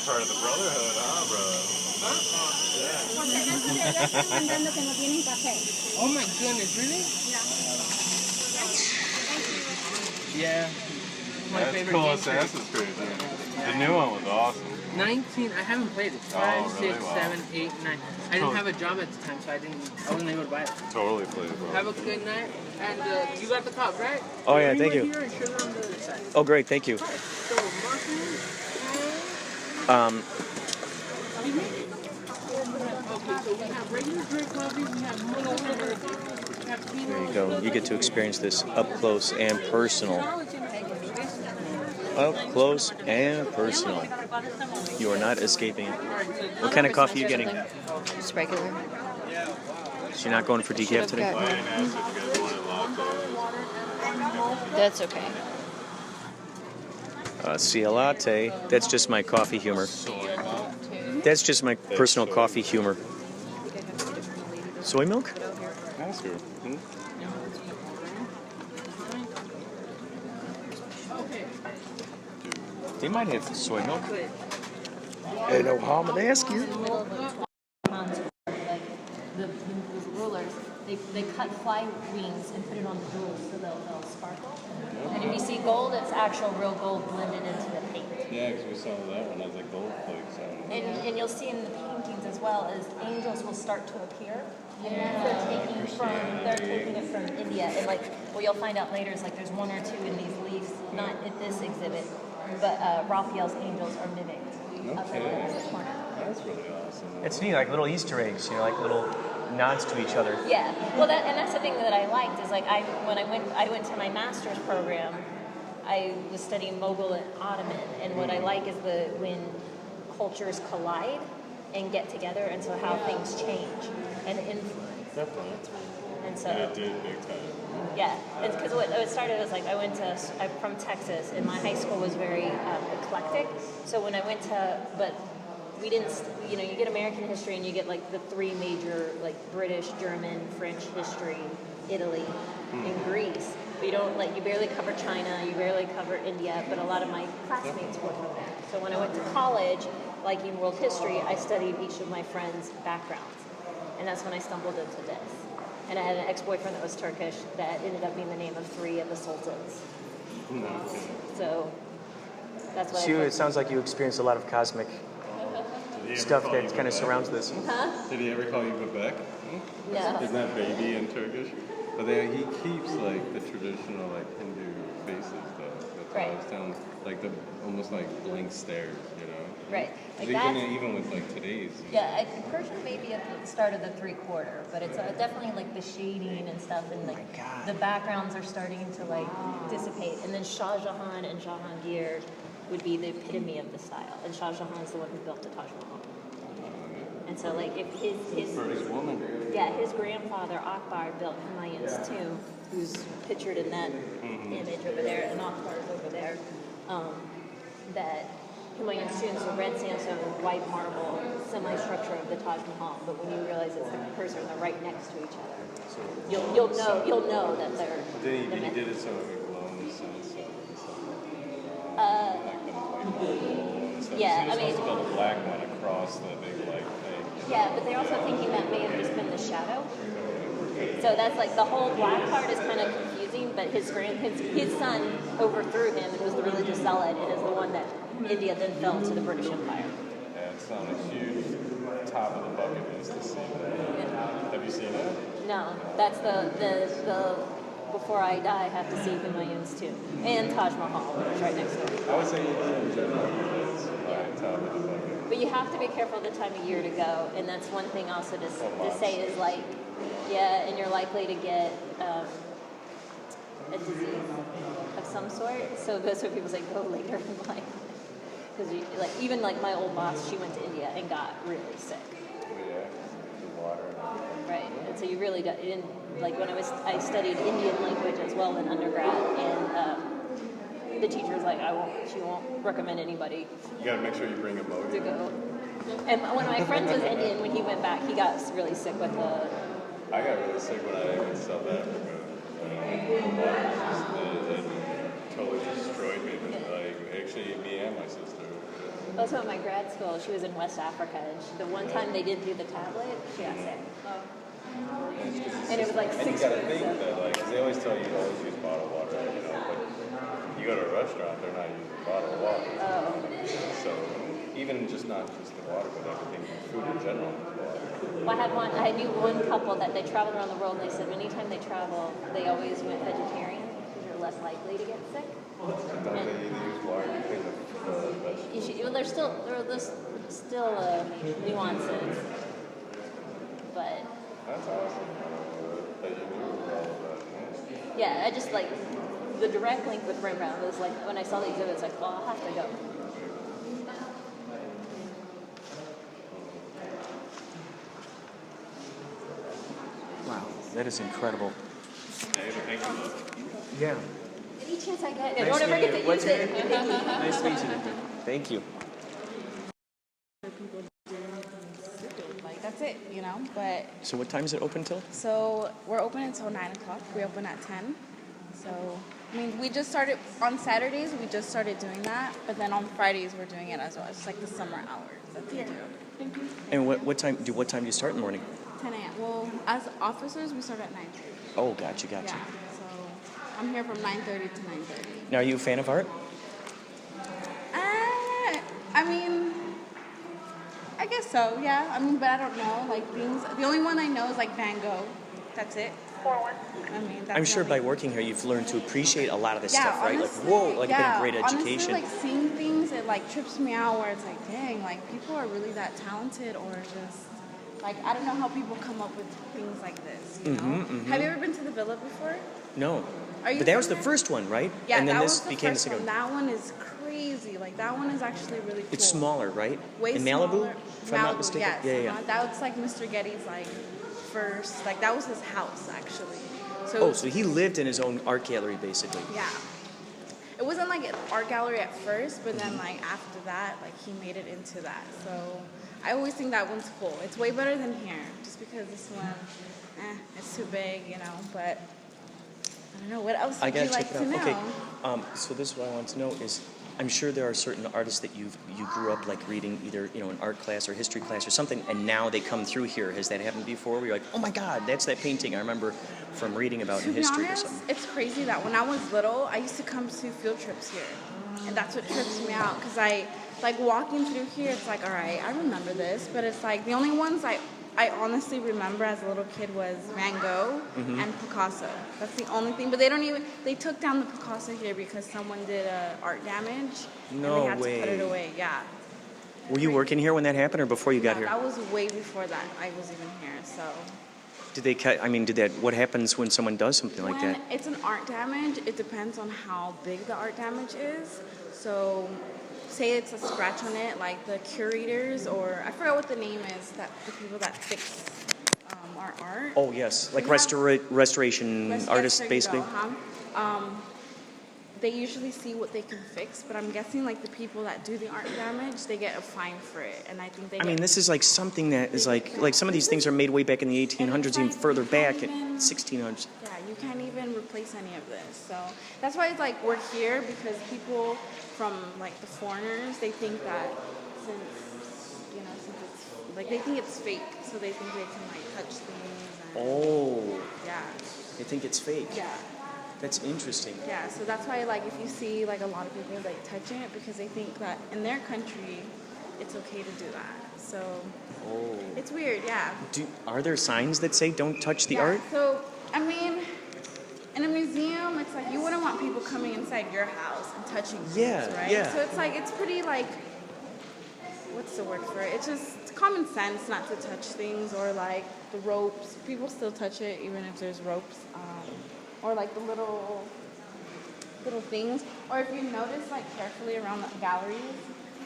Part of the brotherhood, huh, bro? Oh my goodness, really? Yeah. My That's favorite cool. game. Assassin's Creed. The new one was awesome. 19. I haven't played it. 5, really? 6, Wow. 7, 8, 9. I didn't have a job at the time, so I wasn't able to buy it. Totally played it, bro. Have a good night. And you got the cup, right? Oh yeah, thank you. Here and sugar on the other side. Oh great, thank you. So muffins. Um. Excuse me? Okay, so we have regular drip coffee, we have mono filter, we have chemo. There you go. You get to experience this up close and personal. Up close and personal. You are not escaping it. What kind of coffee are you getting? Just regular. So you're not going for decaf today? That's okay. See, a latte, that's just my coffee humor. That's just my personal coffee humor. Soy milk? Ask her. They might have soy milk. Ain't no harm in asking. The rulers, they cut fly wings and put it on the jewels so they'll sparkle. And if you see gold, it's actual real gold blended into the paint. Yeah, because we saw that one as a gold flakes on it. And you'll see in the paintings as well as angels will start to appear. And they're taking it from India. And like what you'll find out later is like there's one or two in these leaves, not at this exhibit, but Raphael's angels are mimicked up in the corner. That's really awesome. It's neat, like little Easter eggs, like little nods to each other. Yeah, well, that's the thing that I liked is like when I went to my master's program, I was studying Mughal and Ottoman, and what I like is when cultures collide and get together, and so how things change and influence. Definitely. And so. And it did big time. Yeah, it's because what it started was like I'm from Texas, and my high school was very eclectic. So when I went to, but we didn't, you get American history and you get like the three major, like British, German, French history, Italy, and Greece. But you barely cover China, you barely cover India, but a lot of my classmates were from there. So when I went to college, like in world history, I studied each of my friends' backgrounds. And that's when I stumbled into this. And I had an ex-boyfriend that was Turkish that ended up being the name of 3 of the sultans. So that's what It sounds like you experienced a lot of cosmic stuff that kind of surrounds this. Huh? Did he ever call you Bebek? No. Isn't that baby in Turkish? But he keeps like the traditional like Hindu faces though. That's right. I was telling, like the almost like blank stares, Right. Like even with like today's. Yeah, Persian may be at the start of the 3/4, but it's definitely like the shading and stuff, and like the backgrounds are starting to like dissipate. And then Shah Jahan and Jahangir would be the epitome of the style, and Shah Jahan is the one who built the Taj Mahal. And so like if his first woman. Yeah, his grandfather Akbar built Humayun's tomb, who's pictured in that image over there, and Akbar's over there. That Humayun's tomb is a red sandstone with white marble semi-structure of the Taj Mahal, but when you realize it's the person, they're right next to each other. You'll know that they're. He did it so it glows and stuff. Yeah, I mean. Supposed to build a black one across the big like thing. Yeah, but they're also thinking that may have just been the shadow. So that's like the whole black part is kind of confusing, but his son overthrew him and was the religious zealot and is the one that India then fell to the British Empire. Yeah, it's on a huge top of the bucket list to see that. Yeah. Have you seen it? No, that's the before I die, I have to see Humayun's tomb and Taj Mahal, which is right next door. I would say in general, it's top of the bucket. But you have to be careful the time of year to go, and that's one thing also to say is like, yeah, and you're likely to get a disease of some sort. So that's what people say, go later in life. Because even like my old boss, she went to India and got really sick. Yeah, the water. Right, and so you really got in. Like when I studied Indian language as well in undergrad, and the teacher was like, she won't recommend anybody. You gotta make sure you bring a boat to go. And one of my friends was Indian. When he went back, he got really sick with the. I got really sick when I went to South Africa. It totally destroyed me. But like actually, me and my sister. Also, at my grad school, she was in West Africa, and the one time they didn't do the tablet, she got sick. And it was like 6 And you gotta weeks. think that, like, 'cause they always tell you to always use bottled water, but you go to a restaurant, they're not using bottled water. Oh. So even not just the water, but everything, food in general. Well, I knew one couple that they traveled around the world, and they said anytime they travel, they always went vegetarian because you're less likely to get sick. Don't they use water because of vegetables? Well, there's still nuances. but That's awesome. That you knew all of that. yeah, I just like the direct link with Rembrandt was like when I saw the exhibit, it's like, well, I'll have to go. Wow, that is incredible. Yeah. Any chance I get, I Nice don't ever meeting get you. to What's use your it. name? Nice to meet you. Thank you. Like that's it, you know. But So what time is it open till? so we're open until 9 o'clock. We open at 10. So I mean, we just started on Saturdays. We just started doing that, but then on Fridays we're doing it as well. It's like the summer hours that we do. Thank you. And what time do you start in the morning? 10 a.m. Well, as officers, we start at 9:30. Oh, gotcha. Yeah. So I'm here from 9:30 to 9:30. Now, are you a fan of art? I mean, I guess so. Yeah. I mean, but I don't know. Like things. The only one I know is like Van Gogh. That's it. I mean, that's I'm the sure only- by working here, you've learned to appreciate a lot of this Yeah, stuff, right? honestly, Like, whoa, like yeah, a been a great education. Honestly, like seeing things, it like trips me out where it's like, dang, like people are really that talented, or just like I don't know how people come up with things like this. You know? Mhm. Have you ever been to the Villa before? No. Are you But that was the familiar? first one, right? Yeah, And then that this was the became the first second one. That one is crazy. Like that one is actually really cool. It's smaller, right? Way In Malibu, smaller. if I'm not Malibu, mistaken. yes. Yeah, yeah. That was like Mr. Getty's like first. Like that was his house actually. So Oh, so he lived in his own art gallery, basically. yeah. It wasn't like an art gallery at first, but then like after that, like he made it into that. So I always think that one's cool. It's way better than here, just because this one, it's too big, you know. But I don't know. What else I would gotta you check like it to out. know? Okay. So this is what I want to know is, I'm sure there are certain artists that you grew up like reading either an art class or history class or something, and now they come through here. Has that happened before? Where you're like, oh my God, that's that painting I remember from reading about To in be history honest, or something. it's crazy that when I was little, I used to come to field trips here, and that's what trips me out. Cause I like walking through here. It's like, all right, I remember this, but it's like the only ones I honestly remember as a little kid was Van Gogh Mhm. and Picasso. That's the only thing. But they took down the Picasso here because someone did art damage. No and they had way. to put it away. Yeah. Were you working here when that happened, or before you got No, here? that was way before that I was even here. So Did they cut? I mean, what happens when someone does something like when that? it's an art damage, it depends on how big the art damage is. So say it's a scratch on it, like the curators, or I forgot what the name is, that the people that fix our art. Oh yes, like We have- restoration Yes, artists, there you basically. go, huh? They usually see what they can fix, but I'm guessing like the people that do the art damage, they get a fine for it, and I think they. I mean, this is like something that is like some of these things are made way back in the 1800s, even further back at 1600s. Yeah, you can't even replace any of this. So that's why it's like we're here, because people from like the foreigners, they think that since it's like they think it's fake, so they think they can like touch things. And, Oh, yeah. they think it's fake. Yeah. That's interesting. Yeah, so that's why like if you see like a lot of people like touching it, because they think that in their country it's okay to do that. So Oh. it's weird, yeah. Are there signs that say don't touch the Yeah, art? so I mean, in a museum, it's like you wouldn't want people coming inside your house and touching things, Yeah, right? yeah. So it's like it's pretty like what's the word for it? It's just common sense not to touch things, or like the ropes. People still touch it even if there's ropes, or like the little things. Or if you notice like carefully around the galleries,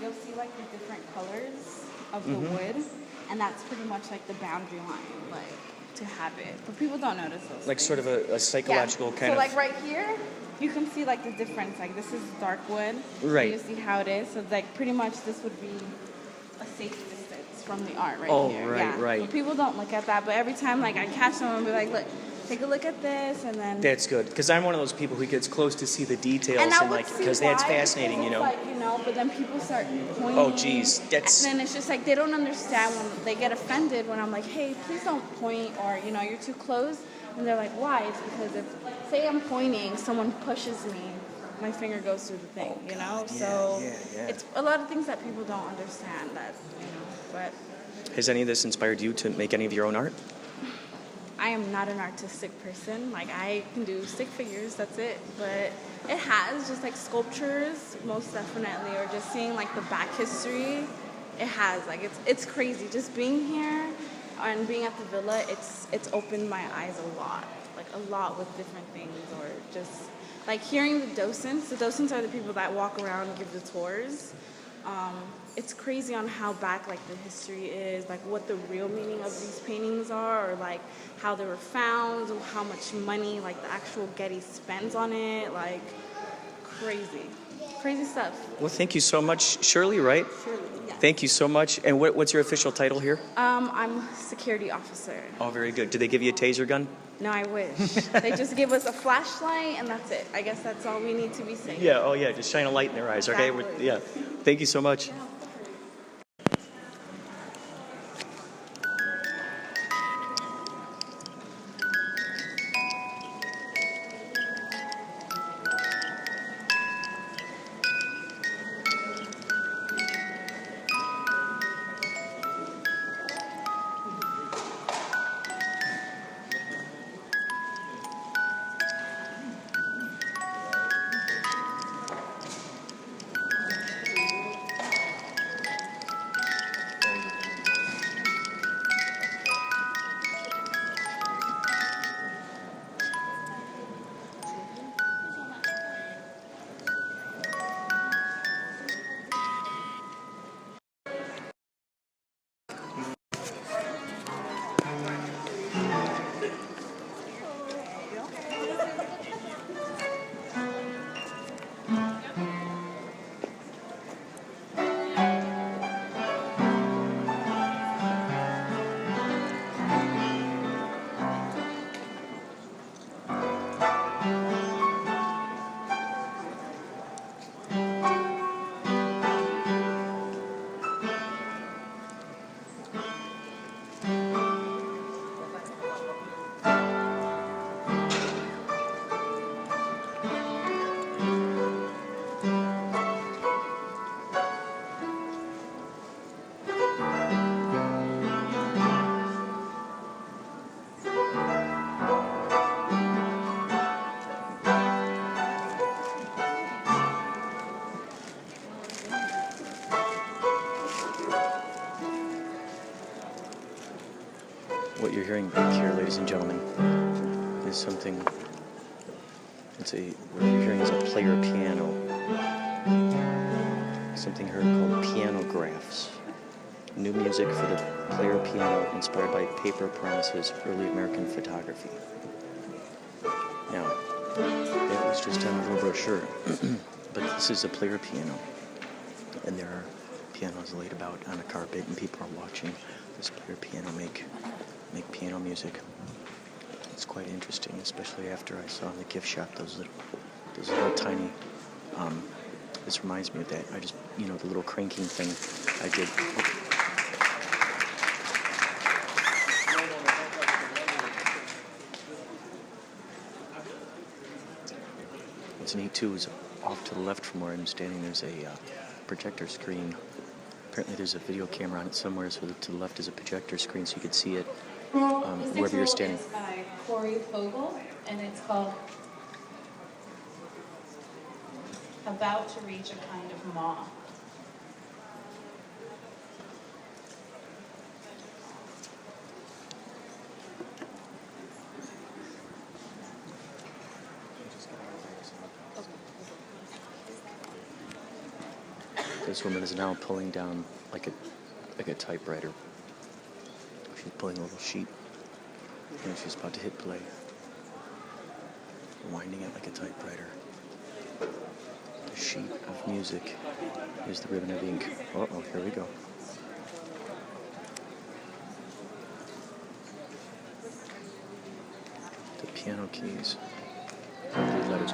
you'll see like the different colors of the Mhm. wood, and that's pretty much like the boundary line, like to have it. But people don't notice those. Like sort of a psychological Yeah. kind so of. like right here, you can see like the difference. Like this is dark wood. Right. You see how it is. So like pretty much this would be a safe distance from the art right Oh, here. right, yeah. right. But people don't look at that. But every time like I catch someone and be like, look, take a look at this, and then. That's good, because I'm one of those people who gets close to see the details And I would like see because that's why, fascinating, because you it's know. Like, but then people start pointing. Oh, geez, that's- And then it's just like they don't understand when they get offended when I'm like, hey, please don't point, or you're too close, and they're like, why? It's because if say I'm pointing, someone pushes me, my finger goes through the thing, So yeah. it's a lot of things that people don't understand. That but. Has any of this inspired you to make any of your own art? I am not an artistic person. Like I can do stick figures, that's it. But it has just like sculptures, most definitely, or just seeing like the back history. It has like it's crazy. Just being here, and being at the villa, it's opened my eyes a lot with different things, or just like hearing the docents. The docents are the people that walk around and give the tours. It's crazy on how back like the history is, like what the real meaning of these paintings are, or like how they were found, and how much money like the actual Getty spends on it, like crazy stuff. Well, thank you so much, Shirley, right? Shirley, yes. Thank you so much. And what's your official title here? I'm security officer. Oh, very good. Did they give you a taser gun? No, I wish. They just give us a flashlight and that's it. I guess that's all we need to be safe. Yeah, oh yeah, just shine a light in their eyes, okay? Exactly. Yeah. Thank you so much. What you're hearing back here, ladies and gentlemen, is something. What you're hearing is a player piano. Something heard called pianographs. New music for the player piano inspired by Paper Promises, early American photography. Now, that was just on a little brochure, but this is a player piano, and there are pianos laid about on a carpet, and people are watching this player piano make piano music. It's quite interesting, especially after I saw in the gift shop those little tiny. This reminds me of that. I just, the little cranking thing I did. What's neat too is off to the left from where I'm standing, there's a projector screen. Apparently there's a video camera on it somewhere, so to the left is a projector screen so you could see it wherever you're standing. This is by Corey Fogel, and it's called About to Reach a Kind of Maw. This woman is now pulling down like a typewriter. She's pulling a little sheet, and she's about to hit play. Winding it like a typewriter. The sheet of music is the ribbon of ink. Uh-oh, here we go. The piano keys. The letters.